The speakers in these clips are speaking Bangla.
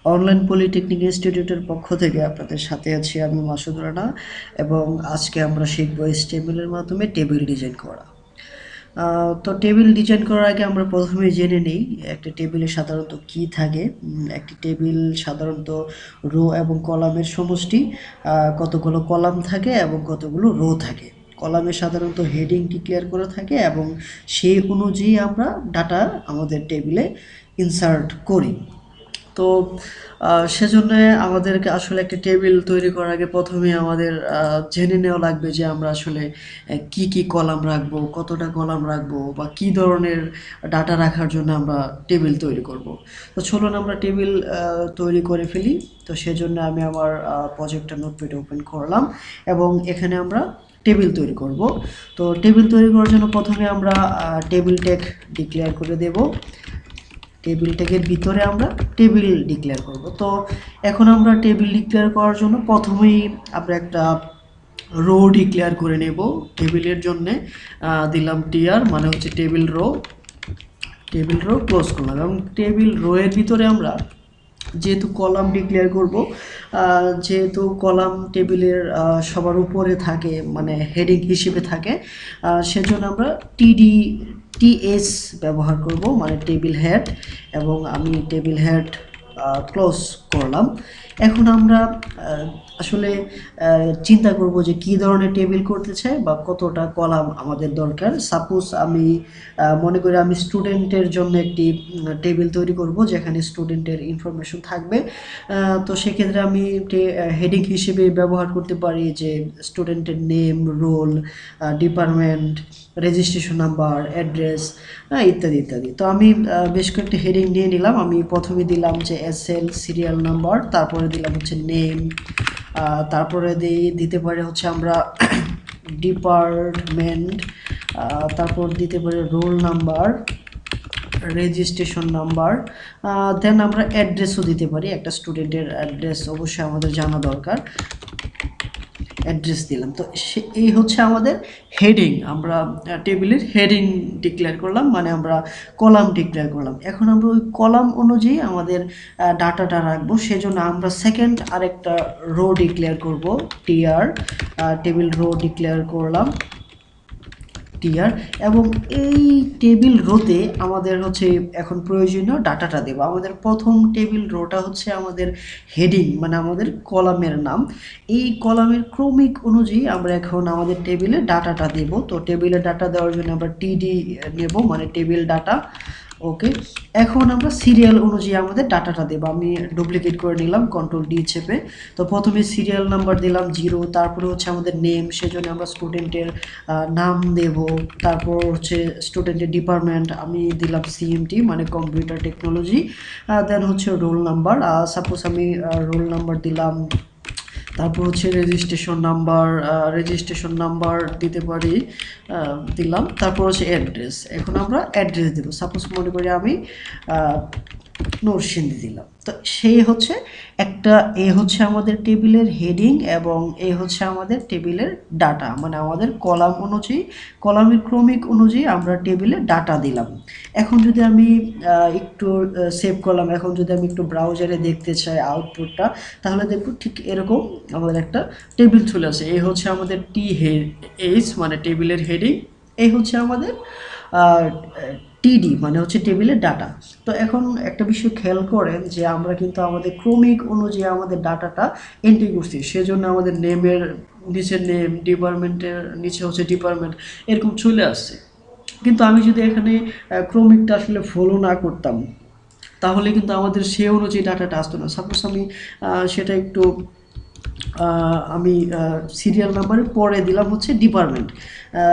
অনলাইন পলিটেকনিক ইনস্টিটিউটের পক্ষ থেকে আপনাদের সাথে আছি আমি মাসুদ রানা এবং আজকে আমরা শিখব HTML-এর মাধ্যমে টেবিল ডিজাইন করা। তো টেবিল ডিজাইন করার আগে আমরা প্রথমে জেনে নিই একটা টেবিলে সাধারণত কি থাকে। একটি টেবিল সাধারণত রো এবং কলামের সমষ্টি। কতগুলো কলাম থাকে এবং কতগুলো রো থাকে। কলামে সাধারণত হেডিং ডিক্লেয়ার করা থাকে এবং সেই অনুযায়ী আমরা ডাটা আমাদের টেবিলে ইনসার্ট করি। তো সেজন্য আমাদেরকে আসলে একটা টেবিল তৈরি করার আগে প্রথমে আমাদের জেনে নেওয়া লাগবে যে আমরা আসলে কি কি কলাম রাখবো, কতটা কলাম রাখবো বা কি ধরনের ডাটা রাখার জন্য আমরা টেবিল তৈরি করব। তো চলুন আমরা টেবিল তৈরি করে ফেলি। তো সেজন্য আমি আমার প্রজেক্টটা নোটপ্যাড ওপেন করলাম এবং এখানে আমরা টেবিল তৈরি করব। তো টেবিল তৈরি করার জন্য প্রথমে আমরা টেবিল ট্যাগ ডিক্লেয়ার করে দেব। টেবিল ট্যাগের ভিতরে আমরা টেবিল ডিক্লেয়ার করব। তো এখন আমরা টেবিল ডিক্লেয়ার করার জন্য প্রথমেই আমরা একটা রো ডিক্লেয়ার করে নেব। টেবিলের জন্যে দিলাম টিআর, মানে হচ্ছে টেবিল রো ক্লোজ করলাম এবং টেবিল রো এর ভিতরে আমরা যেহেতু কলাম ডিক্লেয়ার করব, যেহেতু কলাম টেবিলের সবার উপরে থাকে, মানে হেডিং হিসেবে থাকে, সেজন্য আমরা টিএস ব্যবহার করব, মানে টেবিল হেড, এবং আমি টেবিল হেড ক্লোজ করলাম। এখন আমরা আসলে চিন্তা করব যে কী ধরনের টেবিল করতে চাই বা কতটা কলাম আমাদের দরকার। সাপোজ আমি মনে করি আমি স্টুডেন্টের জন্য একটি টেবিল তৈরি করব যেখানে স্টুডেন্টের ইনফরমেশন থাকবে। তো সেক্ষেত্রে আমি হেডিং হিসেবে ব্যবহার করতে পারি যে স্টুডেন্টের name, roll, department, registration number, address, ইত্যাদি ইত্যাদি। তো আমি বেশ কয়েকটা হেডিং নিয়ে নিলাম। আমি প্রথমে দিলাম যে SL সিরিয়াল নাম্বার, তারপরে দিলাম হচ্ছে নেম, তারপরে দিতে পারি হচ্ছে আমরা ডিপার্টমেন্ট, তারপর দিতে পারি রোল নাম্বার, রেজিস্ট্রেশন নাম্বার, দেন আমরা অ্যাড্রেসও দিতে পারি। একটা স্টুডেন্টের অ্যাড্রেস অবশ্যই আমাদের জানা দরকার। অ্যাড্রেস দিলাম। তো এই হচ্ছে আমাদের হেডিং। আমরা টেবিলের হেডিং ডিক্লেয়ার করলাম, মানে আমরা কলাম ডিক্লেয়ার করলাম। এখন আমরা ওই কলাম অনুযায়ী আমাদের ডাটাটা রাখবো। সেজন্য আমরা সেকেন্ড আরেকটা রো ডিক্লেয়ার করব, টিআর, টেবিল রো ডিক্লেয়ার করলাম, টিআর, এবং এই টেবিল রোতে আমাদের হচ্ছে এখন প্রয়োজনীয় ডাটাটা দেব। আমাদের প্রথম টেবিল রোটা হচ্ছে আমাদের হেডিং, মানে আমাদের কলামের নাম। এই কলামের ক্রমিক অনুযায়ী আমরা এখন আমাদের টেবিলে ডাটাটা দেব। তো টেবিলে ডাটা দেওয়ার জন্য আমরা টিডি নেব, মানে টেবিল ডাটা। ওকে, এখন আমরা সিরিয়াল অনুযায়ী আমাদের ডাটাটা দেবো। আমি ডুপ্লিকেট করে নিলাম Ctrl+D চেপে। তো প্রথমে সিরিয়াল নাম্বার দিলাম 0, তারপরে হচ্ছে আমাদের নেম, সেজন্য আমরা স্টুডেন্টের নাম দেব। তারপর হচ্ছে স্টুডেন্টের ডিপার্টমেন্ট আমি দিলাম CMT, মানে কম্পিউটার টেকনোলজি। দেন হচ্ছে রোল নাম্বার, সাপোজ আমি রোল নাম্বার দিলাম। তারপর হচ্ছে রেজিস্ট্রেশন নাম্বার দিতে পারি, দিলাম। তারপর হচ্ছে অ্যাড্রেস, এখন আমরা অ্যাড্রেস দেবো। সাপোজ মনে করি আমি নরসিংদী দিলাম। তো সেই হচ্ছে একটা, এ হচ্ছে আমাদের টেবিলের হেডিং এবং এ হচ্ছে আমাদের টেবিলের ডাটা, মানে আমাদের কলাম অনুযায়ী, কলামের ক্রমিক অনুযায়ী আমরা টেবিলে ডাটা দিলাম। এখন যদি আমি একটু সেভ করলাম, এখন যদি আমি একটু ব্রাউজারে দেখতে চাই আউটপুটটা, তাহলে দেখব ঠিক এরকম আমাদের একটা টেবিল চলে আসে। এই হচ্ছে আমাদের TH, মানে টেবিলের হেডিং। এই হচ্ছে আমাদের টিডি, মানে হচ্ছে টেবিলের ডাটা। তো এখন একটা বিষয় খেয়াল করেন যে আমরা কিন্তু আমাদের ক্রমিক অনুযায়ী আমাদের ডাটাটা এন্ট্রি করছি। সেজন্য আমাদের নেমের নিচে নেম, ডিপার্টমেন্টের নিচে হচ্ছে ডিপার্টমেন্ট, এরকম চলে আসছে। কিন্তু আমি যদি এখানে ক্রমিকটা আসলে ফলো না করতাম, তাহলে কিন্তু আমাদের সে অনুযায়ী ডাটাটা আসতো না। সাপোজ আমি সেটা একটু আমি সিরিয়াল নাম্বারের পরে দিলাম হচ্ছে ডিপার্টমেন্ট,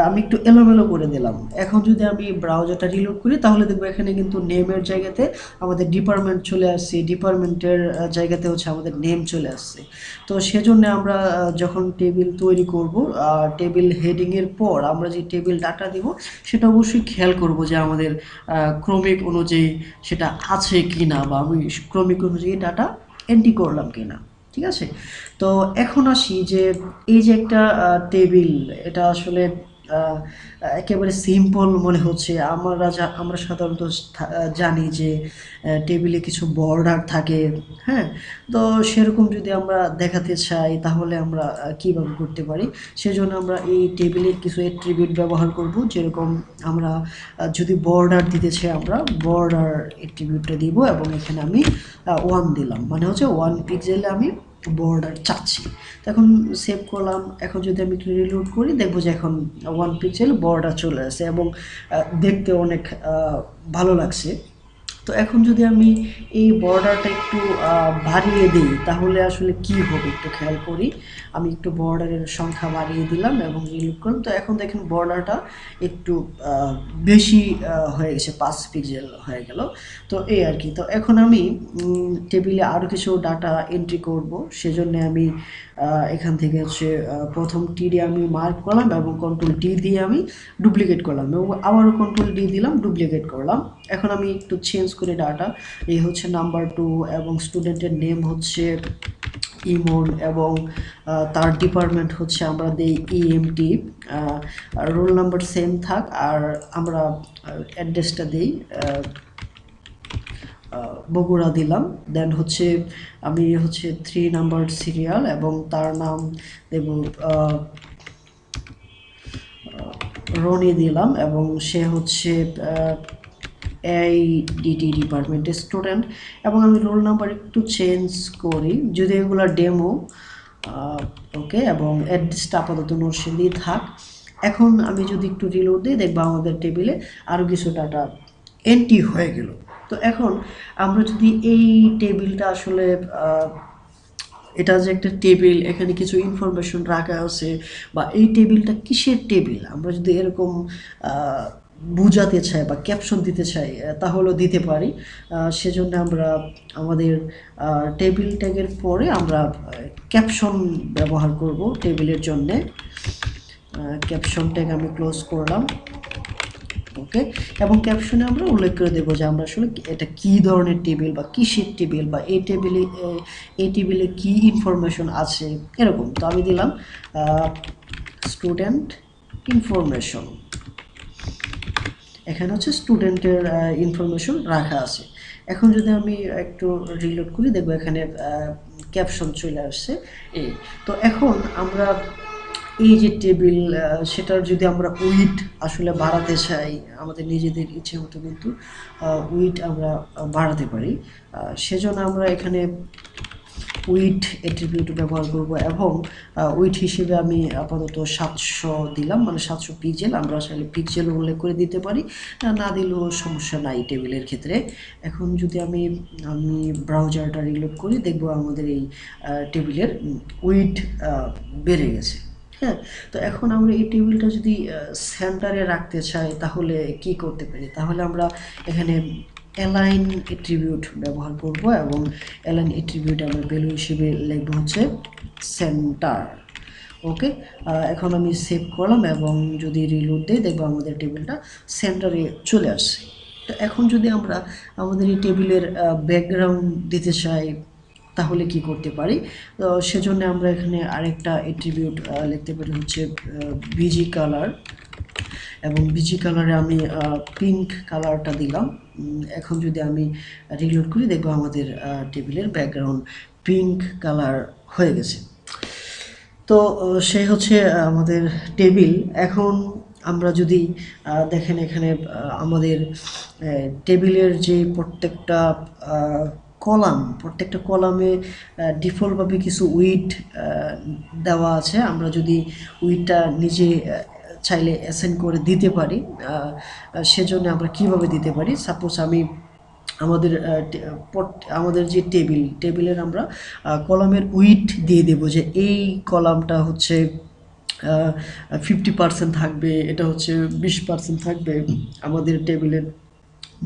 আমি একটু এলোমেলো করে দিলাম। এখন যদি আমি ব্রাউজারটা রিলোড করি, তাহলে দেখবো এখানে কিন্তু নেমের জায়গাতে আমাদের ডিপার্টমেন্ট চলে আসছে, ডিপার্টমেন্টের জায়গাতে হচ্ছে আমাদের নেম চলে আসছে। তো সেজন্য আমরা যখন টেবিল তৈরি করব, টেবিল হেডিংয়ের পর আমরা যে টেবিল ডাটা দিব, সেটা অবশ্যই খেয়াল করব যে আমাদের ক্রমিক অনুযায়ী সেটা আছে কি না, বা আমি ক্রমিক অনুযায়ী ডাটা এন্ট্রি করলাম কি না। ঠিক আছে। তো এখন আসি যে এই যে একটা টেবিল, এটা আসলে একেবারে সিম্পল মনে হচ্ছে। আমরা সাধারণত জানি যে টেবিলে কিছু বর্ডার থাকে, হ্যাঁ? তো সেরকম যদি আমরা দেখাতে চাই তাহলে আমরা কিভাবে করতে পারি? সেজন্য আমরা এই টেবিলের কিছু অ্যাট্রিবিউট ব্যবহার করব। যেরকম আমরা যদি বর্ডার দিতে চাই আমরা বর্ডার অ্যাট্রিবিউটটা দিব এবং এখানে আমি 1 দিলাম, মানে হচ্ছে 1 পিক্সেলে আমি বর্ডার চাচ্ছি। তো এখন সেভ করলাম। এখন যদি আমি একটু রিলোড করি দেখবো যে এখন 1 পিক্সেল বর্ডার চলে আসে এবং দেখতে অনেক ভালো লাগছে। তো এখন যদি আমি এই বর্ডারটা একটু বাড়িয়ে দিই তাহলে আসলে কি হবে একটু খেয়াল করি। আমি একটু বর্ডারের সংখ্যা বাড়িয়ে দিলাম এবং রিলোড করলাম। তো এখন দেখেন বর্ডারটা একটু বেশি হয়ে গেছে, 5 পিক্সেল হয়ে গেল। তো এই আর কি। তো এখন আমি টেবিলে আরও কিছু ডাটা এন্ট্রি করব। সেজন্য আমি এখান থেকে হচ্ছে প্রথম টি দিয়ে আমি মার্ক করলাম এবং কন্ট্রোল ডি দিয়ে আমি ডুপ্লিকেট করলাম এবং আবারও কন্ট্রোল ডি দিলাম, ডুপ্লিকেট করলাম। এখন আমি একটু চেঞ্জ করে ডাটা, এই হচ্ছে নাম্বার 2 এবং স্টুডেন্টের নেম হচ্ছে ইমন এবং তার ডিপার্টমেন্ট হচ্ছে আমরা দিই ইএমটি, রোল নাম্বার সেম থাক আর আমরা অ্যাড্রেসটা দিই বগুড়া দিলাম। দেন হচ্ছে আমি হচ্ছে 3 নাম্বার সিরিয়াল এবং তার নাম দেব রনি দিলাম এবং সে হচ্ছে এইডিটি ডিপার্টমেন্টের স্টুডেন্ট এবং আমি রোল নাম্বার একটু চেঞ্জ করি, যদি এগুলো ডেমো। ওকে, এবং অ্যাড্রেসটা আপাতত নরসিংদী থাক। এখন আমি যদি একটু রিলোড দিই দেখবো আমাদের টেবিলে আরও কিছু ডাটা এন্ট্রি হয়ে গেল। তো এখন আমরা যদি এই টেবিলটা আসলে এটা যে একটা টেবিল, এখানে কিছু ইনফরমেশন রাখা আছে বা এই টেবিলটা কিসের টেবিল আমরা যদি এরকম বুঝাতে চাই বা ক্যাপশন দিতে চাই তাহলেও দিতে পারি। সেজন্য আমরা আমাদের টেবিল ট্যাগের পরে আমরা ক্যাপশন ব্যবহার করব টেবিলের জন্যে। ক্যাপশন ট্যাগ আমি ক্লোজ করলাম। ওকে, এবং ক্যাপশনে আমরা উল্লেখ করে দেবো যে আমরা আসলে এটা কী ধরনের টেবিল বা কিসের টেবিল বা এই টেবিলে কী ইনফরমেশন আছে এরকম। তো আমি দিলাম স্টুডেন্ট ইনফরমেশন। এখানে হচ্ছে স্টুডেন্টের ইনফরমেশন রাখা আছে। এখন যদি আমি একটু রিলোড করি দেখবো এখানে ক্যাপশন চলে আসছে। এই তো এখন আমরা এই যে টেবিল সেটার যদি আমরা উইড আসলে বাড়াতে চাই আমাদের নিজেদের ইচ্ছে মতো কিন্তু উইড আমরা বাড়াতে পারি। সেজন্য আমরা এখানে উইড অ্যাট্রিবিউট ব্যবহার করব এবং উইড হিসেবে আমি আপাতত 700 দিলাম, মানে 700 পিক্সেল। আমরা আসলে পিক্সেল উল্লেখ করে দিতে পারি, না দিলেও সমস্যা নাই টেবিলের ক্ষেত্রে। এখন যদি আমি ব্রাউজারটা রিলোড করি দেখবো আমাদের এই টেবিলের উইড বেড়ে গেছে। হ্যাঁ, তো এখন আমরা এই টেবিলটা যদি সেন্টারে রাখতে চাই তাহলে কি করতে পারি? তাহলে আমরা এখানে অ্যালাইন অ্যাট্রিবিউট ব্যবহার করব এবং অ্যালাইন অ্যাট্রিবিউট আমরা ভ্যালু হিসেবে লিখব হচ্ছে সেন্টার। ওকে, এখন আমি সেভ করলাম এবং যদি রিলোড দিই দেখবো আমাদের টেবিলটা সেন্টারে চলে আসছে। তো এখন যদি আমরা আমাদের এই টেবিলের ব্যাকগ্রাউন্ড দিতে চাই তাহলে কি করতে পারি? তো সেজন্য আমরা এখানে আরেকটা অ্যাট্রিবিউট লিখতে পারি হচ্ছে বিজি কালার এবং বিজি কালারে আমি পিঙ্ক কালারটা দিলাম। এখন যদি আমি রিলোড করি দেখবো আমাদের টেবিলের ব্যাকগ্রাউন্ড পিঙ্ক কালার হয়ে গেছে। তো সে হচ্ছে আমাদের টেবিল। এখন আমরা যদি দেখেন এখানে আমাদের টেবিলের যে প্রত্যেকটা কলামে ডিফল্টভাবে কিছু উইড দেওয়া আছে। আমরা যদি উইডটা নিজে চাইলে অ্যাসাইন করে দিতে পারি। সেজন্য আমরা কিভাবে দিতে পারি, সাপোজ আমি আমাদের যে টেবিলের আমরা কলামের উইড দিয়ে দেব যে এই কলামটা হচ্ছে 50% থাকবে, এটা হচ্ছে 20% থাকবে আমাদের টেবিলের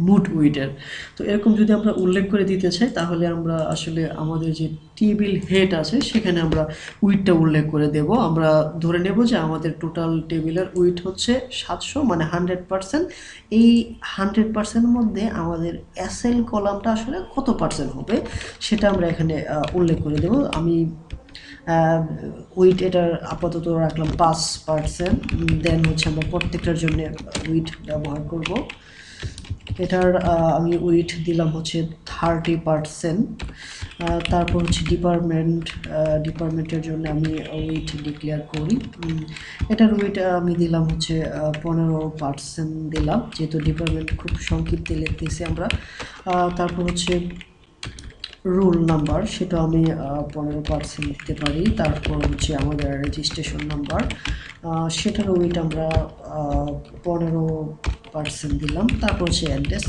মুড উইডের। তো এরকম যদি আমরা উল্লেখ করে দিতে চাই তাহলে আমরা আসলে আমাদের যে টেবিল হেড আছে সেখানে আমরা উইডটা উল্লেখ করে দেব। আমরা ধরে নেব যে আমাদের টোটাল টেবিলের উইড হচ্ছে 700, মানে 100%। এই 100%-এর মধ্যে আমাদের এসএল কলামটা আসলে কত পার্সেন্ট হবে সেটা আমরা এখানে উল্লেখ করে দেব। আমি উইট এটার আপাতত রাখলাম 5%। দেন হচ্ছে আমরা প্রত্যেকটার জন্য উইট ব্যবহার করব। এটার আমি উইট দিলাম হচ্ছে 30%। তারপর হচ্ছে ডিপার্টমেন্টের জন্য আমি উইট ডিক্লেয়ার করি। এটার উইট আমি দিলাম হচ্ছে 15% দিলাম, যেহেতু ডিপার্টমেন্ট খুব সংক্ষিপ্তে লিখতেছি আমরা। তারপর হচ্ছে রোল নাম্বার, সেটা আমি 15% দিতে পারি। তারপর হচ্ছে আমাদের রেজিস্ট্রেশন নাম্বার, সেটার উইট আমরা 15% দিলাম। তারপর হচ্ছে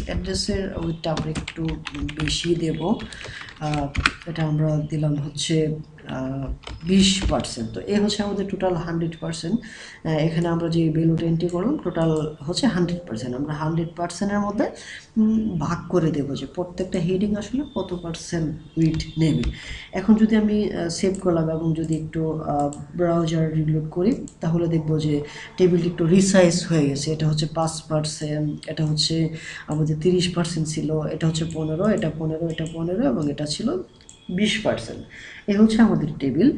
অ্যাড্রেসের উইটটা আমরা একটু বেশি দেব, এটা আমরা দিলাম হচ্ছে 20%। তো এই হচ্ছে আমাদের টোটাল 100%। এখানে আমরা যে ভ্যালুটা এন্ট্রি করলাম টোটাল হচ্ছে 100%। আমরা 100%-এর মধ্যে ভাগ করে দেবো যে প্রত্যেকটা হেডিং আসলে কত পার্সেন্ট উইট নেবে। এখন যদি আমি সেভ করলাম এবং যদি একটু ব্রাউজার রিলোড করি, তাহলে দেখবো যে টেবিলটি একটু রিসাইজ হয়ে গেছে। এটা হচ্ছে 5%, এটা হচ্ছে আমাদের 30% ছিল, এটা হচ্ছে 15, এটা 15, এটা 15 এবং এটা ছিল 20%। এই হচ্ছে আমাদের টেবিল।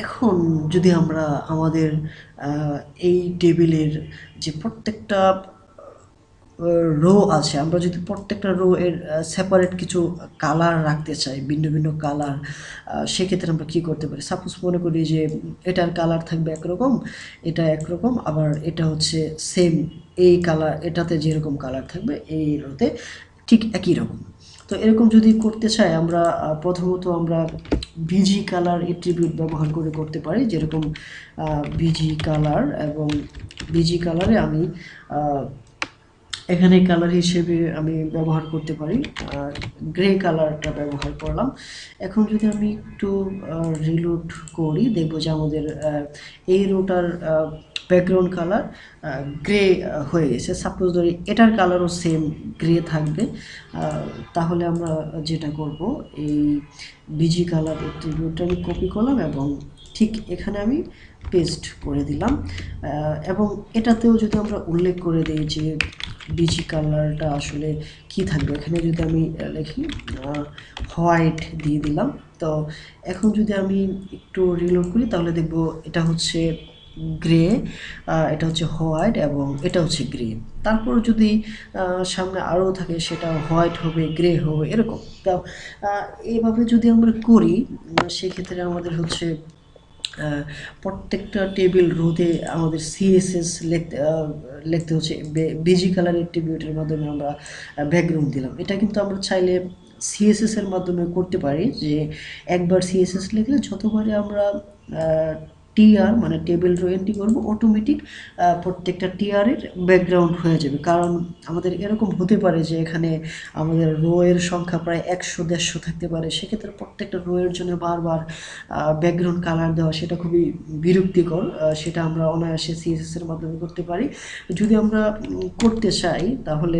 এখন যদি আমরা আমাদের এই টেবিলের যে প্রত্যেকটা রো আছে, আমরা যদি প্রত্যেকটা রো এর সেপারেট কিছু কালার রাখতে চাই, ভিন্ন ভিন্ন কালার, সেক্ষেত্রে আমরা কি করতে পারি? সাপোজ মনে করি যে এটার কালার থাকবে একরকম, এটা একরকম, আবার এটা হচ্ছে সেম এই কালার, এটাতে যেরকম কালার থাকবে এই রোতে ঠিক একই রকম। তো এরকম যদি করতে চাই আমরা প্রথমত আমরা বিজি কালার এট্রিবিউট ব্যবহার করে করতে পারি। যেরকম বিজি কালার, এবং বিজি কালারে আমি এখানে কালার হিসেবে আমি ব্যবহার করতে পারি গ্রে কালারটা ব্যবহার করলাম। এখন যদি আমি একটু রিলোড করি, দেখবো যে আমাদের এই রোটার ব্যাকগ্রাউন্ড কালার গ্রে হয়ে গেছে। সাপোজ ধরি এটার কালারও সেম গ্রে থাকবে, তাহলে আমরা যেটা করব, এই বিজি কালার এট্রিবিউটটা আমি কপি করলাম এবং ঠিক এখানে আমি পেস্ট করে দিলাম। এবং এটাতেও যদি আমরা উল্লেখ করে দিই যে বিজি কালারটা আসলে কি থাকবে, এখানে যদি আমি লিখি হোয়াইট দিয়ে দিলাম। তো এখন যদি আমি একটু রিলোড করি, তাহলে দেখব এটা হচ্ছে গ্রে, এটা হচ্ছে হোয়াইট এবং এটা হচ্ছে গ্রে। তারপর যদি সামনে আরও থাকে, সেটা হোয়াইট হবে, গ্রে হবে, এরকম। তা এইভাবে যদি আমরা করি, সেক্ষেত্রে আমাদের হচ্ছে প্রত্যেকটা টেবিল রোতে আমাদের সিএসএস লিখতে হচ্ছে। বিজি কালার এট্রিবিউটের মাধ্যমে আমরা ব্যাকগ্রাউন্ড দিলাম। এটা কিন্তু আমরা চাইলে সিএসএস এর মাধ্যমে করতে পারি, যে একবার সিএসএস লিখলে যতবারে আমরা টিআর মানে টেবিল রো এন্ট্রি করবো, অটোমেটিক প্রত্যেকটা টিআরের ব্যাকগ্রাউন্ড হয়ে যাবে। কারণ আমাদের এরকম হতে পারে যে এখানে আমাদের রো এর সংখ্যা প্রায় 100-150 থাকতে পারে, সেক্ষেত্রে প্রত্যেকটা রো এর জন্য বারবার ব্যাকগ্রাউন্ড কালার দেওয়া সেটা খুবই বিরক্তিকর। সেটা আমরা অনায়াসে সিএসএস এর মাধ্যমে করতে পারি। যদি আমরা করতে চাই, তাহলে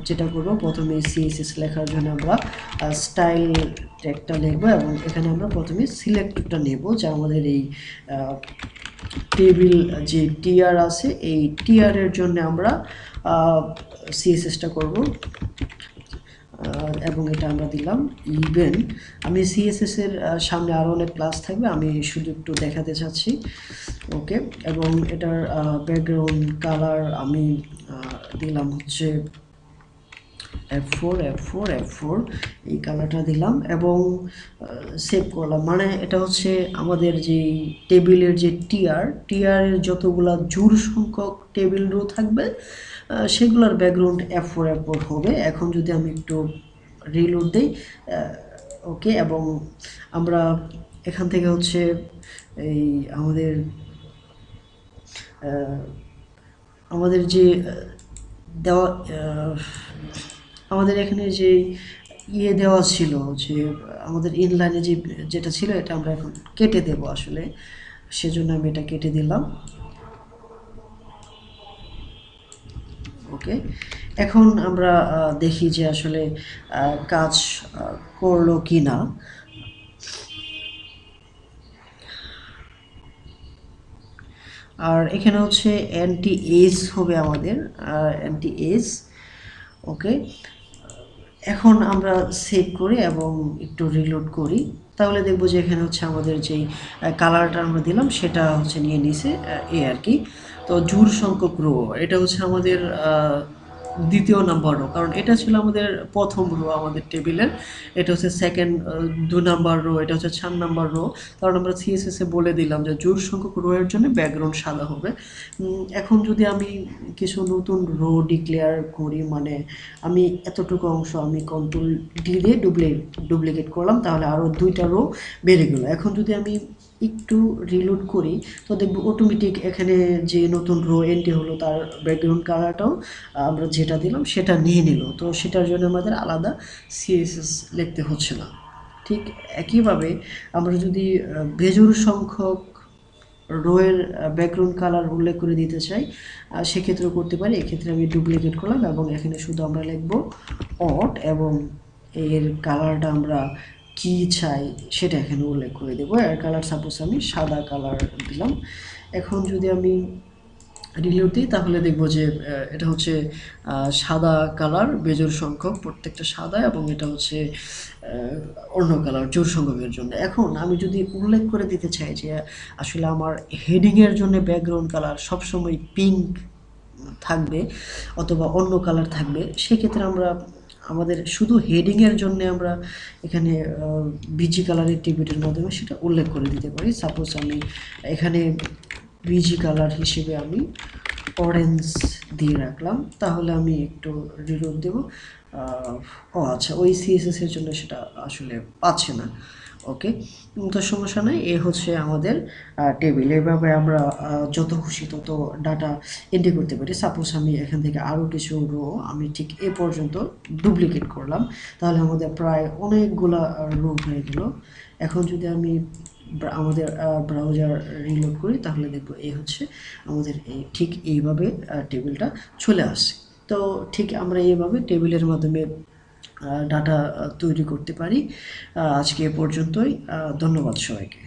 যেটা করব, প্রথমে সিএসএস লেখার জন্য আমরা স্টাইল ট্যাগটা লিখবো এবং এখানে আমরা প্রথমে সিলেক্টটা নেব, যা আমাদের এই টেবিল যে টিআর আছে, এই টিআর এর জন্য আমরা সিএসএসটা করব এবং এটা আমরা দিলাম ইভেন। আমি সিএসএস এর সামনে আরও অনেক ক্লাস থাকবে, আমি শুধু একটু দেখাতে চাচ্ছি। ওকে, এবং এটার ব্যাকগ্রাউন্ড কালার আমি দিলাম হচ্ছে F4 এই কালারটা দিলাম এবং সেভ করলাম। মানে এটা হচ্ছে আমাদের যে টেবিলের যে টিআর এর যতগুলা জোড় সংখ্যক টেবিল রো থাকবে, সেগুলোর ব্যাকগ্রাউন্ড F4 হবে। এখন যদি আমি একটু রিলোড দেই, ওকে, এবং আমরা এখান থেকে হচ্ছে এই আমাদের আমাদের যে দেওয়া আমাদের এখানে যে দেওয়া ছিল, যে আমাদের ইনলাইনে যেটা ছিল, এটা আমরা এখন কেটে দেব আসলে, সেজন্য আমি এটা কেটে দিলাম। ওকে, এখন আমরা দেখি যে আসলে কাজ করলো কি না। আর এখানে হচ্ছে অ্যান্টি এজ হবে আমাদের, অ্যান্টি এজ। ওকে, এখন আমরা সেভ করি এবং একটু রিলোড করি, তাহলে দেখবো যে এখানে হচ্ছে আমাদের যেই কালারটা আমরা দিলাম সেটা হচ্ছে নিয়ে নিছে এই আর কি। তো জোড় সংখ্যক রো, এটা হচ্ছে আমাদের দ্বিতীয় নাম্বার রো, কারণ এটা ছিল আমাদের প্রথম রো আমাদের টেবিলের। এটা হচ্ছে সেকেন্ড 2 নাম্বার রো, এটা হচ্ছে 4 নাম্বার রো। কারণ আমরা সিএসএস এ বলে দিলাম যে জোড় সংখ্যক রো এর জন্য ব্যাকগ্রাউন্ড সাদা হবে। এখন যদি আমি কিছু নতুন রো ডিক্লেয়ার করি, মানে আমি এতটুকু অংশ আমি কন্ট্রোল ডি দিয়ে ডুপ্লিকেট করলাম, তাহলে আরও 2টা রো বেড়ে গেল। এখন যদি আমি একটু রিলোড করি, তো দেখবো অটোমেটিক এখানে যে নতুন রো এন্ট্রি হলো তার ব্যাকগ্রাউন্ড কালারটাও আমরা যেটা দিলাম সেটা নিয়ে নিল। তো সেটার জন্য আমাদের আলাদা সিএসএস লিখতে হচ্ছে না। ঠিক একইভাবে আমরা যদি বেজোড় সংখ্যক রোয়ের ব্যাকগ্রাউন্ড কালার উল্লেখ করে দিতে চাই, সেক্ষেত্রেও করতে পারি। এক্ষেত্রে আমি ডুপ্লিকেট করলাম এবং এখানে শুধু আমরা লিখব অড এবং এর কালারটা আমরা কি চাই সেটা এখানে উল্লেখ করে দেবো। এর কালার সাপোজ আমি সাদা কালার দিলাম। এখন যদি আমি রিলোড দিই, তাহলে দেখবো যে এটা হচ্ছে সাদা কালার, বেজোড় সংখ্যক প্রত্যেকটা সাদা, এবং এটা হচ্ছে অন্য কালার জোড় সংখ্যকের জন্য। এখন আমি যদি উল্লেখ করে দিতে চাই যে আসলে আমার হেডিংয়ের জন্য ব্যাকগ্রাউন্ড কালার সবসময় পিঙ্ক থাকবে অথবা অন্য কালার থাকবে, সেক্ষেত্রে আমরা আমাদের শুধু হেডিংয়ের জন্য আমরা এখানে বিজি কালারের টিবিটের মাধ্যমে সেটা উল্লেখ করে দিতে পারি। সাপোজ আমি এখানে বিজি কালার হিসেবে আমি অরেঞ্জ দিয়ে রাখলাম, তাহলে আমি একটু রিলোড দেব। ও আচ্ছা, ওই সিএসএস এর জন্য সেটা আসলে পাচ্ছে না। ওকে, তো সমস্যা নাই। এ হচ্ছে আমাদের টেবিল। এভাবে আমরা যত খুশি তত ডাটা এন্ট্রি করতে পারি। সাপোজ আমি এখান থেকে আরও কিছু রো আমি ঠিক এ পর্যন্ত ডুপ্লিকেট করলাম, তাহলে আমাদের প্রায় অনেকগুলা রো হয়ে গেল। এখন যদি আমি আমাদের ব্রাউজার রিলোড করি, তাহলে দেখবো এই হচ্ছে আমাদের ঠিক এইভাবে টেবিলটা চলে আসে। তো ঠিক আমরা এইভাবে টেবিলের মাধ্যমে ডাটা তৈরি করতে পারি। আজকে এ পর্যন্তই। ধন্যবাদ সবাইকে।